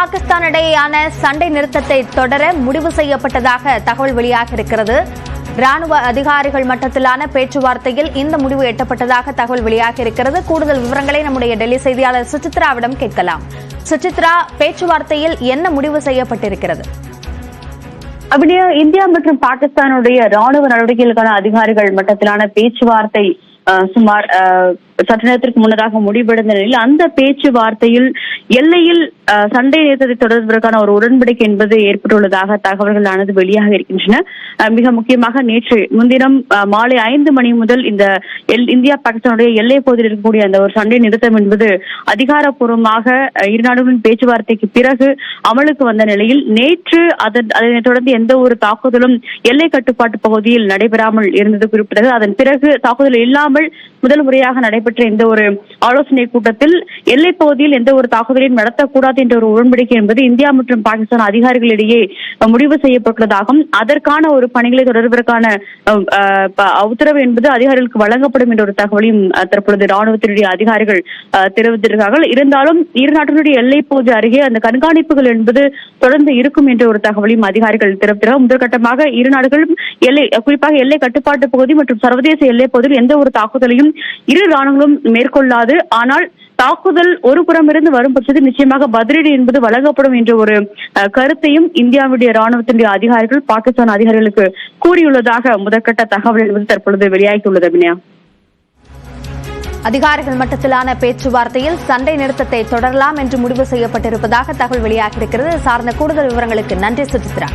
பாகிஸ்தான் இடையேயான சண்டை நிறுத்தத்தை தொடர முடிவு செய்யப்பட்டதாக தகவல் வெளியாக இருக்கிறது. ராணுவ அதிகாரிகள் மட்டத்திலான பேச்சுவார்த்தையில் இந்த முடிவு எட்டப்பட்டதாக தகவல் வெளியாக இருக்கிறது. கூடுதல் விவரங்களை நம்முடைய டெல்லி செய்தியாளர் சுசித்ராவிடம் கேட்கலாம். சுசித்ரா, பேச்சுவார்த்தையில் என்ன முடிவு செய்யப்பட்டிருக்கிறது? அப்படியே இந்தியா மற்றும் பாகிஸ்தானுடைய ராணுவ நடவடிக்கைகளுக்கான அதிகாரிகள் மட்டத்திலான பேச்சுவார்த்தை சுமார் சற்று நேரத்திற்கு முன்னதாக முடிவடைந்த நிலையில் அந்த பேச்சுவார்த்தையில் எல்லையில் சண்டை நிறுத்தத்தை தொடர்வதற்கான ஒரு உடன்படிக்கை என்பது ஏற்பட்டுள்ளதாக தகவல்களானது வெளியாக இருக்கின்றன. மிக முக்கியமாக நேற்று முன்தினம் மாலை 5 மணி முதல் இந்த இந்தியா பாகிஸ்தானுடைய எல்லை பகுதியில் இருக்கக்கூடிய அந்த ஒரு சண்டை நிறுத்தம் என்பது அதிகாரப்பூர்வமாக இரு நாடுகளின் பேச்சுவார்த்தைக்கு பிறகு அமலுக்கு வந்த நிலையில் நேற்று அதனைத் தொடர்ந்து எந்த ஒரு தாக்குதலும் எல்லை கட்டுப்பாட்டு பகுதியில் நடைபெறாமல் இருந்தது குறிப்பிட்டது. அதன் பிறகு தாக்குதல் இல்லாமல் முதல் முறையாக நடைபெற்ற இந்த ஒரு ஆலோசனை கூட்டத்தில் எல்லை பகுதியில் எந்த ஒரு தாக்குதலையும் நடத்தக்கூடாது என்ற ஒரு உடன்படிக்கை என்பது இந்தியா மற்றும் பாகிஸ்தான் அதிகாரிகளிடையே முடிவு செய்யப்பட்டுள்ளதாகவும் அதற்கான ஒரு பணிகளை தொடர்வதற்கான உத்தரவு என்பது அதிகாரிகளுக்கு வழங்கப்படும் என்ற ஒரு தகவலையும் தற்பொழுது ராணுவத்தினுடைய அதிகாரிகள் தெரிவித்திருக்கிறார்கள். இருந்தாலும் இரு நாட்டினுடைய எல்லை பகுதி அருகே அந்த கண்காணிப்புகள் என்பது தொடர்ந்து இருக்கும் என்ற ஒரு தகவலையும் அதிகாரிகள் தெரிவித்திருக்கிறார். முதற்கட்டமாக இரு நாடுகளும் குறிப்பாக எல்லை கட்டுப்பாட்டு பகுதி மற்றும் சர்வதேச எல்லை பகுதியில் எந்த ஒரு தாக்குதலையும் இரு ராணுவங்களும் மேற்கொள்ளாது. ஆனால் தாக்குதல் ஒரு புறம் இருந்து வரும் பட்சத்தில் நிச்சயமாக பதிலடி என்பது வழங்கப்படும் என்ற ஒரு கருத்தையும் இந்தியாவுடைய ராணுவத்தினுடைய அதிகாரிகள் பாகிஸ்தான் அதிகாரிகளுக்கு கூறியுள்ளதாக முதற்கட்ட தகவல் என்பது தற்பொழுது வெளியாகியுள்ளது. அபிநயா, அதிகாரிகள் மட்டத்திலான பேச்சுவார்த்தையில் சண்டை நிறுத்தத்தை தொடரலாம் என்று முடிவு செய்யப்பட்டிருப்பதாக தகவல் வெளியாகியிருக்கிறது. சார்ந்த கூடுதல் விவரங்களுக்கு நன்றி சுசித்ரா.